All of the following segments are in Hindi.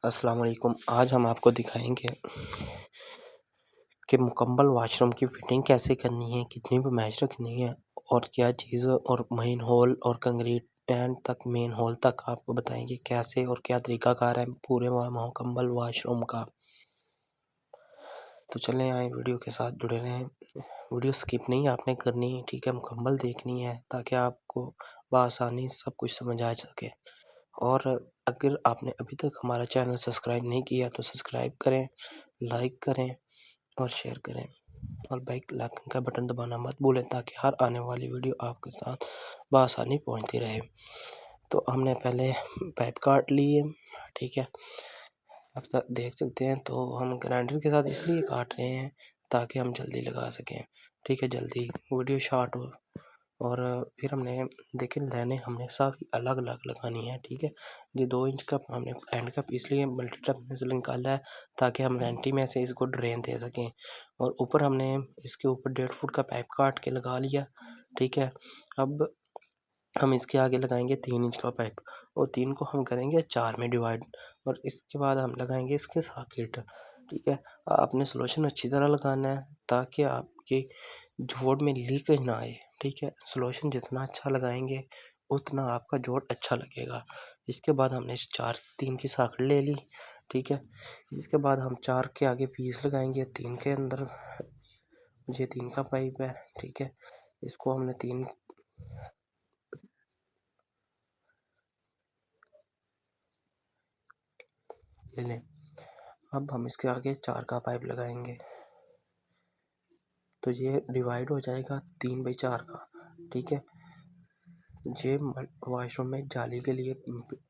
अस्सलाम वालेकुम। आज हम आपको दिखाएंगे कि मुकम्मल वॉशरूम की फिटिंग कैसे करनी है, कितनी पैमाइश रखनी है और क्या चीज़ और मेन होल और कंक्रीट पैन तक मेन होल तक आपको बताएंगे कैसे और क्या तरीकाकार है पूरे मुकम्मल वॉशरूम का। तो चलें आए वीडियो के साथ जुड़े रहें। वीडियो स्किप नहीं आपने करनी, ठीक है, मुकम्मल देखनी है ताकि आपको बआसानी सब कुछ समझ आ सके। और अगर आपने अभी तक हमारा चैनल सब्सक्राइब नहीं किया तो सब्सक्राइब करें, लाइक करें और शेयर करें और बेल आइकन का बटन दबाना मत भूलें ताकि हर आने वाली वीडियो आपके साथ बआसानी पहुंचती रहे। तो हमने पहले पाइप काट ली है, ठीक है, आप देख सकते हैं। तो हम ग्राइंडर के साथ इसलिए काट रहे हैं ताकि हम जल्दी लगा सकें, ठीक है, जल्दी वीडियो शॉर्ट हो। और फिर हमने देखिए लाइनें हमने सभी अलग अलग लगानी है, ठीक है। ये 2 इंच का हमने एंड का इसलिए मल्टी में से निकाला है ताकि हम वेंटी में से इसको ड्रेन दे सकें। और ऊपर हमने इसके ऊपर 1.5 फुट का पाइप काट के लगा लिया, ठीक है। अब हम इसके आगे लगाएंगे 3 इंच का पाइप और 3 को हम करेंगे 4 में डिवाइड और इसके बाद हम लगाएंगे इसके सॉकेट, ठीक है। आपने सॉल्यूशन अच्छी तरह लगाना है ताकि आपके जोड़ में लीकेज ना आए, ठीक है। सॉल्यूशन जितना अच्छा लगाएंगे उतना आपका जोड़ अच्छा लगेगा। इसके बाद हमने 3 की सॉकेट ले ली, ठीक है। इसके बाद हम 4 के आगे पीस लगाएंगे 3 के अंदर। ये 3 का पाइप है, ठीक है। इसको हमने 3 ले लें। अब हम इसके आगे 4 का पाइप लगाएंगे तो ये डिवाइड हो जाएगा 3/4 का, ठीक है। ये वॉशरूम में जाली के लिए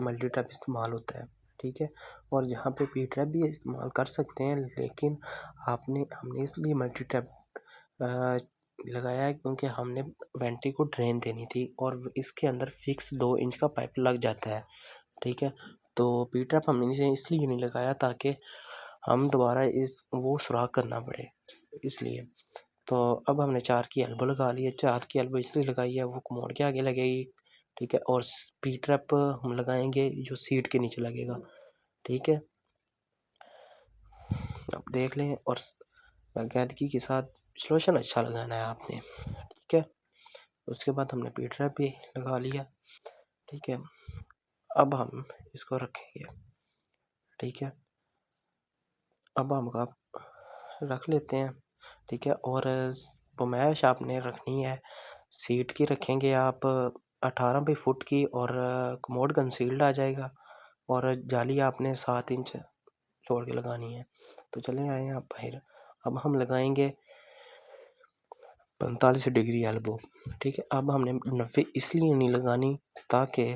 मल्टी टैप इस्तेमाल होता है, ठीक है। और यहाँ पे पी ट्रैप भी इस्तेमाल कर सकते हैं लेकिन हमने इसलिए मल्टी टैप लगाया है क्योंकि हमने वेंटी को ड्रेन देनी थी और इसके अंदर फिक्स 2 इंच का पाइप लग जाता है, ठीक है। तो पी ट्रैप हमने इसे इसलिए नहीं लगाया ताकि हम दोबारा वो सुराख करना पड़े, इसलिए। तो अब हमने 4 की एल्बो लगा ली है। 4 की एल्बो इसलिए लगाई है वो कमोड के आगे लगेगी, ठीक है। और पी ट्रैप हम लगाएंगे जो सीट के नीचे लगेगा, ठीक है। अब देख लें और बाकायदगी के साथ सॉल्यूशन अच्छा लगाना है आपने, ठीक है। उसके बाद हमने पी ट्रैप भी लगा लिया, ठीक है। अब हम इसको रखेंगे, ठीक है। अब हम रख लेते हैं, ठीक है। और पमैश आपने रखनी है सीट की, रखेंगे आप 18 फुट की और कमोड कंसील्ड आ जाएगा और जाली आपने 7 इंच छोड़ के लगानी है। तो चले आए आप बाहर। अब हम लगाएंगे 45 डिग्री एल्बो, ठीक है। अब हमने 90 इसलिए नहीं लगानी ताकि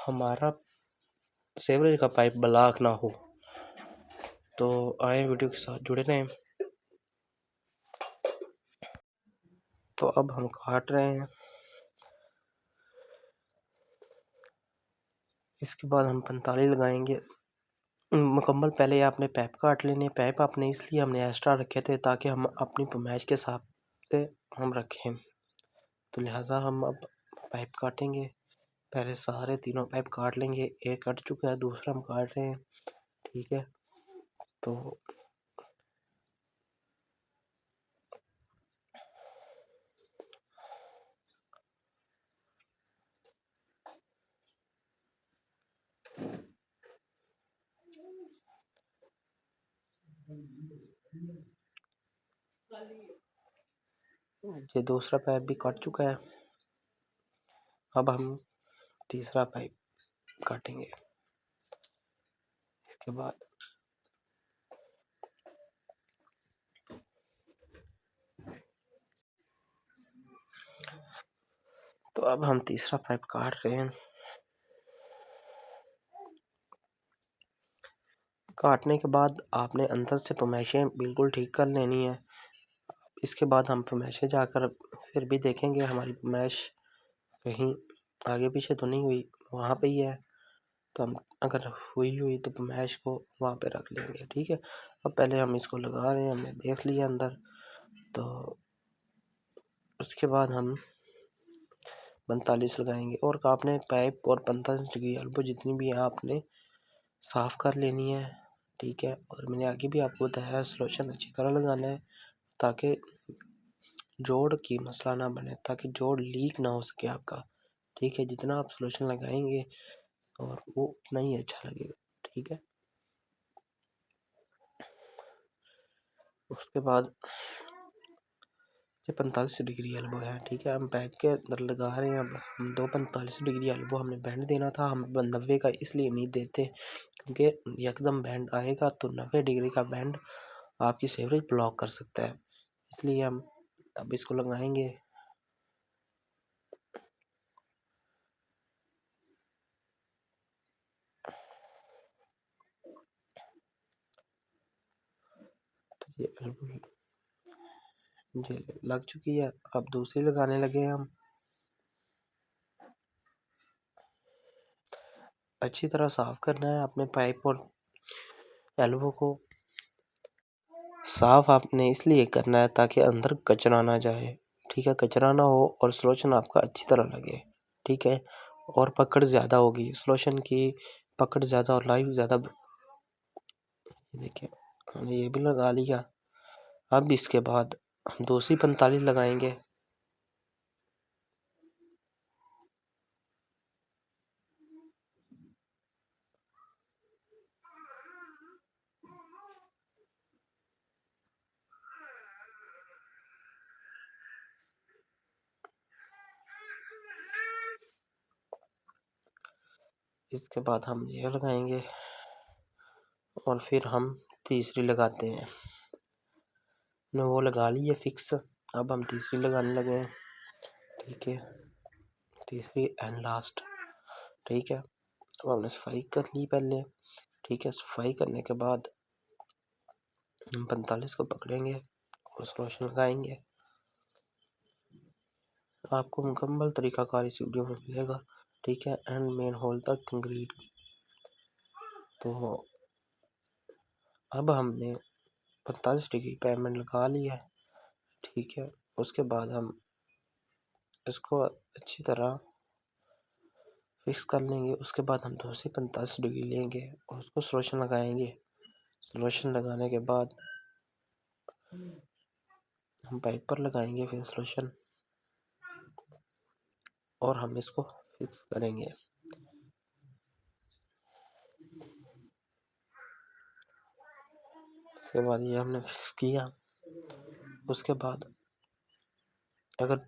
हमारा सेवरेज का पाइप ब्लॉक ना हो। तो आए वीडियो के साथ जुड़े रहें। तो अब हम काट रहे हैं। इसके बाद हम 45 लगाएंगे मुकम्मल। पहले आपने पाइप काट लेने। पाइप आपने इसलिए हमने एक्स्ट्रा रखे थे ताकि हम अपनी पैमाइश के हिसाब से हम रखें। तो लिहाजा हम अब पाइप काटेंगे। पहले सारे तीनों पाइप काट लेंगे। एक कट चुका है, दूसरा हम काट रहे हैं, ठीक है। तो ये दूसरा पाइप भी कट चुका है। अब हम तीसरा पाइप काटेंगे। इसके बाद तो अब हम तीसरा पाइप काट रहे हैं। काटने के बाद आपने अंदर से पैमाइशें बिल्कुल ठीक कर लेनी है। इसके बाद हम पैमाइशें जाकर फिर भी देखेंगे हमारी पैमाइश कहीं आगे पीछे तो नहीं हुई, वहाँ पे ही है। तो हम अगर हुई तो पैमाइश को वहाँ पे रख लेंगे, ठीक है। अब पहले हम इसको लगा रहे हैं, हमने देख लिया अंदर। तो उसके बाद हम 45 लगाएंगे और आपने पाइप और 45 डिग्री एल्बो जितनी भी है आपने साफ़ कर लेनी है, ठीक है। और मैंने आगे भी आपको बताया है सॉल्यूशन अच्छी तरह लगाना है ताकि जोड़ की मसला ना बने, ताकि जोड़ लीक ना हो सके आपका, ठीक है। जितना आप सॉल्यूशन लगाएंगे और वो उतना ही अच्छा लगेगा, ठीक है। उसके बाद ये 45 डिग्री एल्बो है, ठीक है। हम पाइप के अंदर लगा रहे हैं। अब हम दो 45 डिग्री एल्बो हमने बैंड देना था, हम 90 का इसलिए नहीं देते क्योंकि एकदम बैंड आएगा तो 90 डिग्री का बैंड आपकी सीवरेज ब्लॉक कर सकता है, इसलिए हम अब इसको लगाएंगे। तो ये एल्बो ये लग चुकी है, अब दूसरी लगाने लगे हैं हम। अच्छी तरह साफ करना है अपने पाइप और एल्बो को। साफ आपने इसलिए करना है ताकि अंदर कचरा ना जाए, ठीक है। कचरा ना हो और सॉल्यूशन आपका अच्छी तरह लगे, ठीक है। और पकड़ ज़्यादा होगी सॉल्यूशन की, पकड़ ज़्यादा और लाइफ ज़्यादा। देखिए हमने ये भी लगा लिया। अब इसके बाद हम दूसरी 45 लगाएंगे। इसके बाद हम ये लगाएंगे और फिर हम तीसरी लगाते हैं। ने वो लगा ली है फिक्स, अब हम तीसरी लगाने लगे हैं, ठीक है। तीसरी एंड लास्ट, ठीक है। अब हमने सफाई कर ली पहले, ठीक है। सफाई करने के बाद हम 45 को पकड़ेंगे और सॉल्यूशन लगाएंगे। आपको मुकम्मल तरीकाकार इस वीडियो में मिलेगा, ठीक है। एंड मेन होल तक कंक्रीट। तो अब हमने 45 डिग्री पेमेंट लगा ली है, ठीक है। उसके बाद हम इसको अच्छी तरह फिक्स कर लेंगे। उसके बाद हम दूसरी 45 डिग्री लेंगे और उसको सॉल्यूशन लगाएंगे। सॉल्यूशन लगाने के बाद हम पाइप पर लगाएंगे फिर सॉल्यूशन और हम इसको फिक्स करेंगे। उसके बाद ये हमने फिक्स किया। उसके बाद अगर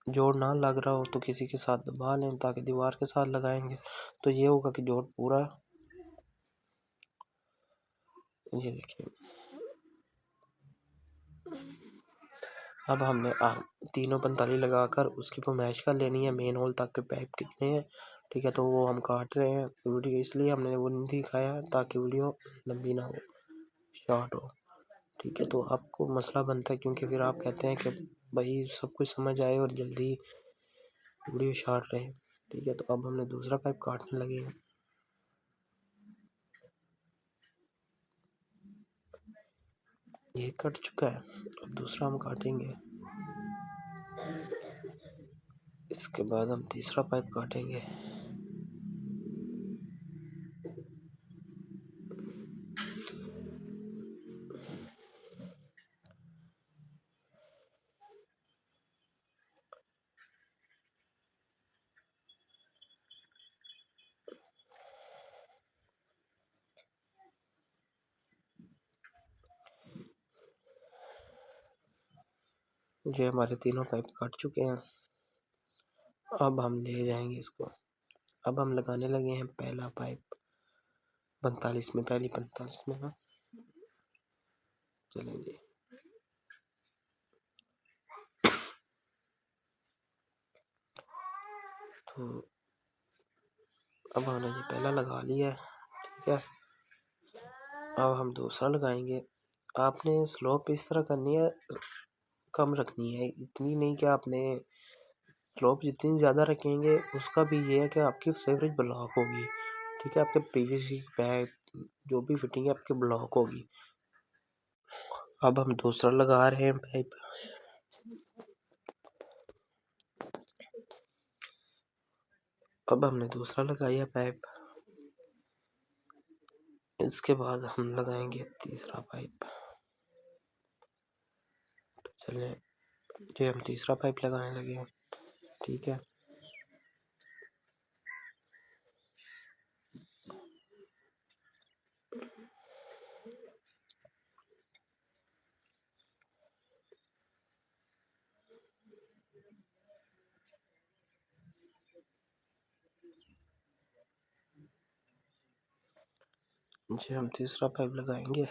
जोड़ ना लग रहा हो तो किसी के साथ दबा लें, ताकि दीवार के साथ लगाएंगे तो ये होगा कि जोड़ पूरा। ये देखिए अब हमने तीनों 45 लगाकर उसकी वो मैच कर लेनी है मेन होल तक के पाइप कितने हैं, ठीक है। तो वो हम काट रहे हैं वीडियो, इसलिए हमने वो नहीं दिखाया ताकि वीडियो लंबी ना हो, शॉर्ट हो, ठीक है। तो आपको मसला बनता है क्योंकि फिर आप कहते हैं कि भाई सब कुछ समझ आए और जल्दी वीडियो शॉर्ट रहे, ठीक है। तो अब हमने दूसरा पाइप काटने लगे हैं। ये कट चुका है, अब दूसरा हम काटेंगे। इसके बाद हम तीसरा पाइप काटेंगे। ये हमारे तीनों पाइप कट चुके हैं। अब हम ले जाएंगे इसको। अब हम लगाने लगे हैं पहला पाइप 45 में, पहली 45 में ना चलेंगे। तो अब हमने ये पहला लगा लिया है, ठीक है। अब हम दूसरा लगाएंगे। आपने स्लोप इस तरह करनी है, कम रखनी है, इतनी नहीं कि आपने स्लोप जितनी ज़्यादा रखेंगे उसका भी ये है कि आपकी सीवरेज ब्लॉक होगी, ठीक है। आपके पीवीसी पाइप जो भी फिटिंग है आपकी ब्लॉक होगी। अब हम दूसरा लगा रहे हैं पाइप। अब हमने दूसरा लगाया पाइप। इसके बाद हम लगाएंगे तीसरा पाइप। तो चलिए जी, हम तीसरा पाइप लगाने लगे हैं। ठीक है, जी हम तीसरा पाइप लगाएंगे।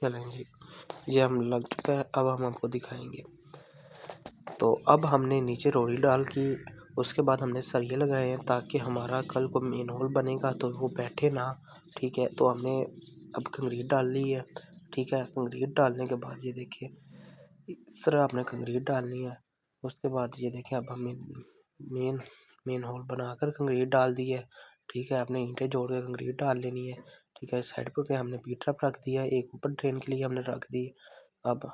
चलें जी, ये हम लग चुका है। अब हम आपको दिखाएंगे। तो अब हमने नीचे रोड़ी डाल की, उसके बाद हमने सरिये लगाए हैं ताकि हमारा कल को मेन होल बनेगा तो वो बैठे ना। ठीक है, तो हमने अब कंक्रीट डाल ली है। ठीक है, कंक्रीट डालने के बाद ये देखिए इस तरह आपने कंक्रीट डालनी है। उसके बाद ये देखें अब हमने मेन मेन होल बनाकर कंक्रीट डाल दी है। ठीक है, आपने ईंटें जोड़ के कंक्रीट डाल लेनी है। ठीक है, साइड पे हमने पी ट्रप रख दिया है, एक ऊपर ड्रेन के लिए हमने रख दी। अब